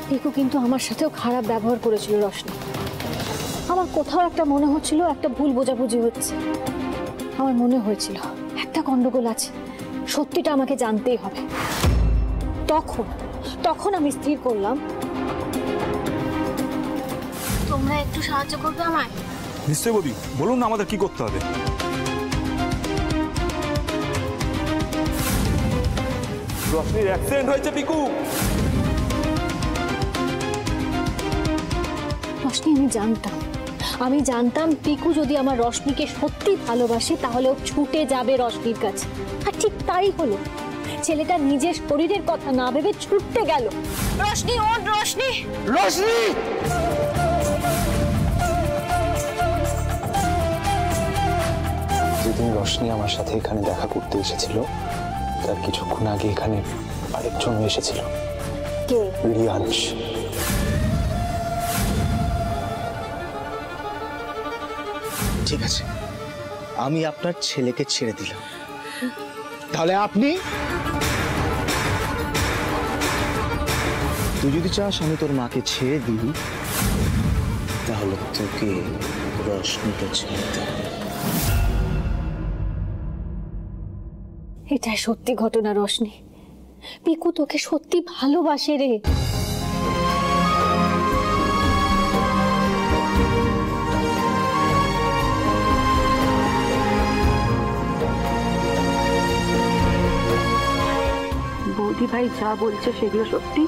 পিকু কিন্তু আমার সাথেও খারাপ ব্যবহার করেছিল রোশনি। আমার কোথাও একটা মনে হচ্ছিল একটা ভুল বোঝাবুঝি হচ্ছে। আমার মনে হয়েছিল একটা গন্ডগোল আছে, সত্যিটা আমাকে জানতেই হবে। তখন আমি স্থির করলাম তোমরা একটু সাহায্য করবে আমায়। নিশ্চয়ই ববি, বলুন না আমাদের কি করতে হবে। রোশনির অ্যাক্সিডেন্ট হয়েছে পিকু। রোশনি, আমি জানতাম পিকু যদি আমার রোশনিকে সত্যি ভালোবাসে তাহলে ও ছুটে যাবে রোশনির কাছে, আর ঠিক তাই হলো। ছেলেটা নিজের শরীরের কথা না ভেবে ছুটতে গেল। রোশনি, ওঠ রোশনি! রোশনি! যেদিন রোশনি আমার সাথে এখানে দেখা করতে এসেছিল তার কিছুক্ষণ আগে এখানে আরেকজন এসেছিল। কে? রিয়াংশ। ঠিক আছে, আমি আপনার ছেলেকে ছেড়ে দিলাম, তাহলে আপনি? তুই যদি চাস আমি তোর মাকে ছেড়ে দিই তাহলে তোকে রোশনিকে ছেড়ে দিতে হবে। এটাই সত্যি ঘটনা রোশনি। পিকু তোকে সত্যি ভালোবাসে রে। বৌদি ভাই যা বলছে সেগুলো সত্যি?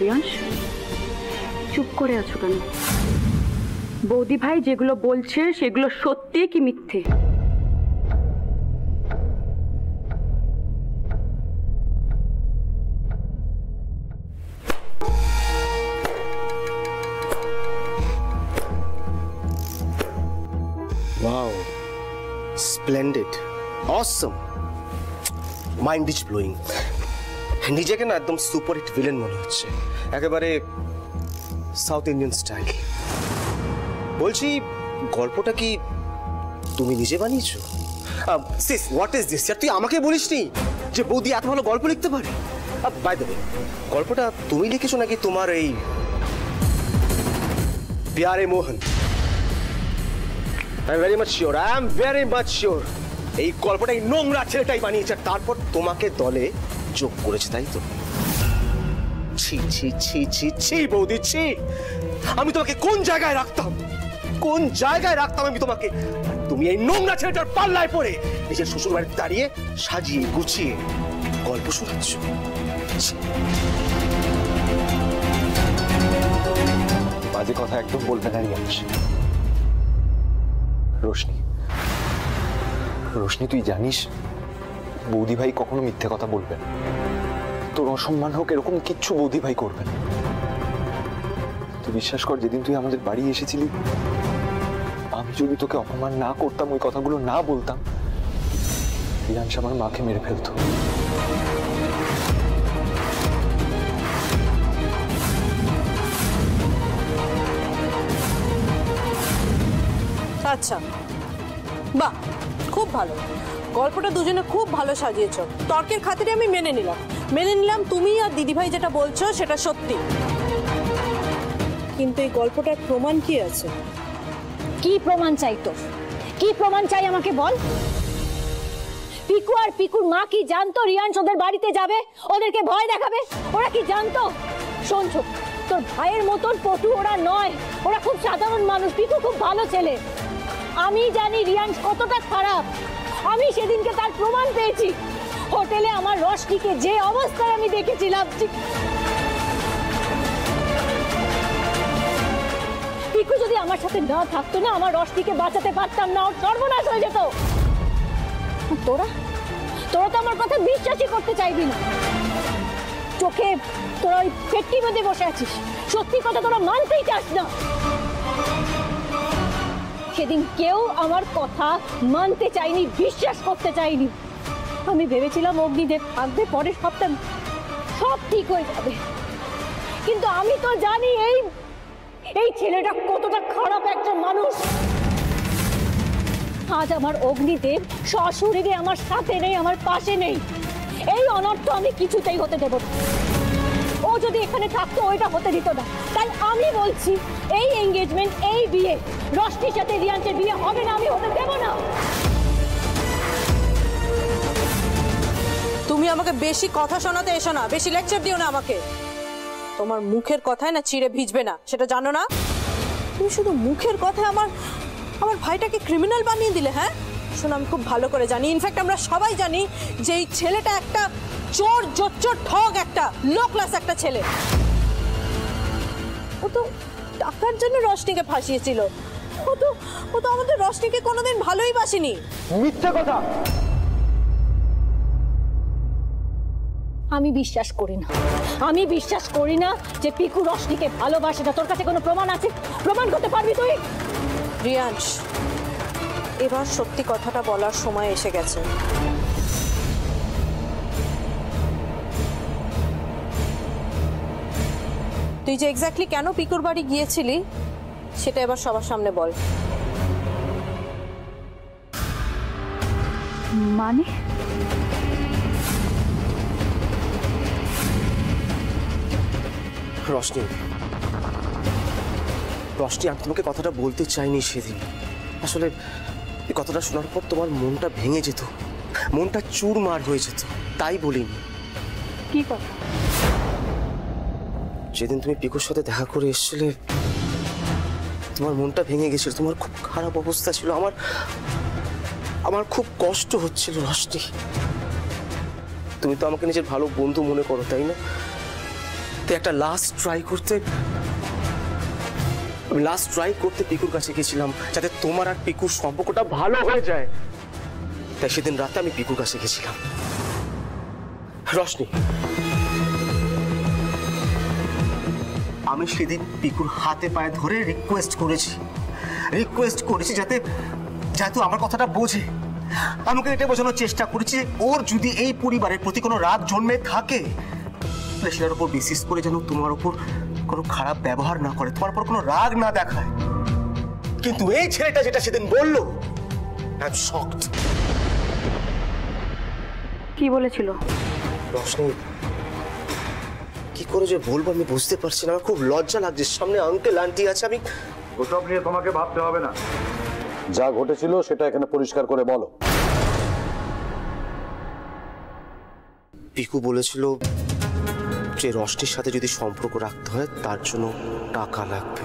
রিয়াংশ, চুপ করে আছো কেন? বৌদি ভাই যেগুলো বলছে সেগুলো সত্যি কি মিথ্যে? Wow, splendid, awesome, mind is blowing. নিজেকে না একদম সুপার হিট ভিলেন মনে হচ্ছে, একেবারে সাউথ ইন্ডিয়ান স্টাইল। বলছি, গল্পটা কি তুমি নিজে বানিয়েছো? Sis, what is this? তুই আমাকে বলিসনি যে বৌদি এত ভালো গল্প লিখতে পারে? বাই দ্য ওয়ে, গল্পটা তুমি লিখেছো নাকি তোমার এই প্যারে Mohan? I am very much sure, এই গল্পটা এই নোংরা ছেলেটাই বানিয়েছে, তারপর তোমাকে দলে যোগ করেছে, তাই তো? ছি ছি ছি ছি ছি বৌদি, ছি! আমি তোমাকে কোন জায়গায় রাখতাম আমি তোমাকে? তুমি এই নোংরা ছেলেটার পাল্লায় পড়ে নিজের শ্বশুর বাড়িতে দাঁড়িয়ে সাজিয়ে গুছিয়ে গল্প শোনাচ্ছ। বাজে কথা একদম বলবে না রিয়াংশ। রোশনি, তুই জানিস বৌদি ভাই কখনো মিথ্যে কথা বলবে না। তোর অসম্মান হোক এরকম কিচ্ছু বৌদি ভাই করবে না। তুই বিশ্বাস কর, যেদিন তুই আমাদের বাড়ি এসেছিলি আমি যদি তোকে অপমান না করতাম, ওই কথাগুলো না বলতাম, রিয়াংশ আমার মাকে মেরে ফেলতো। আচ্ছা, বাহ, খুব ভালো। গল্পটা দুজনে খুব ভালো সাজিয়েছ। তর্কের খাতিরে আমি মেনে নিলাম তুমি আর দিদিভাই যেটা বলছো সেটা সত্যি, কিন্তু এই গল্পটার প্রমাণ কি আছে? কি প্রমাণ চাই তোর? কি প্রমাণ চাই আমাকে বল। পিকু আর পিকুর মা কি জানতো রিয়াংশ ওদের বাড়িতে যাবে, ওদেরকে ভয় দেখাবে? ওরা কি জানতো? শোন ছোট, তোর ভাইয়ের মতন পটু ওরা নয়, ওরা খুব সাধারণ মানুষ। পিকু খুব ভালো ছেলে। আমি জানি রিয়াংশ কতটা খারাপ। আমি সেদিনকে তার প্রমাণ পেয়েছি। হোটেলে আমার রোশনিকে যে অবস্থায় আমি দেখেছিলাম, পিকু যদি আমার সাথে না থাকতো না, আমার রোশনিকে বাঁচাতে পারতাম না, ওর সর্বনাশ হয়ে যেত। তোরা তো আমার কথা বিশ্বাসই করতে চাইবি না। চোখে তোরা ওই পেট্টি মধ্যে বসে আছিস, সত্যি কথা তোরা মানতেই চাস না। সেদিন কেউ আমার কথা মানতে চাইনি, বিশ্বাস করতে চাইনি। আমি ভেবেছিলাম অগ্নিদেব থাকবে, পরে সব ঠিক হয়ে যাবে। কিন্তু আমি তো জানি এই ছেলেটা কতটা খারাপ একটা মানুষ। আজ আমার অগ্নিদেব সশরীরে আমার সাথে নেই, আমার পাশে নেই। এই অনর্থ আমি কিছুতেই হতে দেব না। ও যদি এখানে থাকতো ওইটা হতে দিত না। তাই আমি বলছি এই এঙ্গেজমেন্ট, এই বিয়ে, রষ্টির সাথে রিয়ান্সের বিয়ে হবে না, আমি হতে দেব না। তুমি আমাকে বেশি কথা শোনাতে এসো না, বেশি লেকচার দিও না আমাকে। তোমার মুখের কথায় না চিড়ে ভিজবে না, সেটা জানো না? তুমি শুধু মুখের কথায় আমার ভাইটাকে ক্রিমিনাল বানিয়ে দিলে। হ্যাঁ শোনো, আমি খুব ভালো করে জানি, ইনফ্যাক্ট আমরা সবাই জানি যে এই ছেলেটা একটা চোর, জোচ্চোর, ঠগ, একটা লো ক্লাস একটা ছেলে। ও তো টাকার জন্য রশনিকে ফাঁসিয়েছিল। ও তো আমাদের রশনিকে কোনোদিন ভালোই বাসেনি। মিথ্যে কথা। আমি বিশ্বাস করি না, আমি বিশ্বাস করি না যে পিকু রশনিকে ভালোবাসে না। তোর কাছে কোনো প্রমাণ আছে? প্রমাণ করতে পারবি তুই? রিয়াংশ, এবার সত্যি কথাটা বলার সময় এসে গেছে। তুই যে এক্স্যাক্টলি কেন পিকুর বাড়ি গিয়েছিলি সেটা এবার সবার সামনে বল। মানে রশনি, আমি তোমাকে কথাটা বলতে চাইনি সেদিন। আসলে এই কথাটা শোনার পর তোমার মনটা ভেঙে যেত, মনটা চুরমার হয়ে যেত, তাই বলিনি। কি কথা? যেদিন তুমি পিকুর সাথে দেখা করে এসেছিলে তোমার মনটা ভেঙে গেছিল, তোমার খুব খারাপ অবস্থা ছিল। আমার খুব কষ্ট হচ্ছিল রশনি। তুমি তো আমাকে নিজের ভালো বন্ধু মনে করো, তাই না? তো একটা লাস্ট ট্রাই করতে পিকুর কাছে গেছিলাম, যাতে তোমার আর পিকুর সম্পর্কটা ভালো হয়ে যায়। তাই সেদিন রাতে আমি পিকুর কাছে গেছিলাম। রশনি, আমি সেদিন পিকুর হাতে পায়ে ধরে রিকোয়েস্ট করেছি যাতে আমার কথাটা বোঝে। আমাকে এটা বোঝানোর চেষ্টা করেছি ওর যদি এই পরিবারের প্রতি কোনো রাগ জন্মে থাকে সেটার উপর বেসিস করে যেন তোমার উপর কোনো খারাপ ব্যবহার না করে, তোমার উপর কোনো রাগ না দেখায়। কিন্তু এই ছেলেটা যেটা সেদিন বললো, আই এম শকড। কি বলেছিল? রশনি, কি করে যে বলবো আমি বুঝতে পারছি না। আমার খুব লজ্জা লাগছে, সামনে আঙ্কেল আন্টি আছে। আমি ওসব নিয়ে তোমাকে ভাবতে হবে না, যা ঘটেছিল সেটা এখানে পরিষ্কার করে বলো। পিকু বলেছিল যে রশনির সাথে যদি সম্পর্ক রাখতে হয় তার জন্য টাকা লাগবে।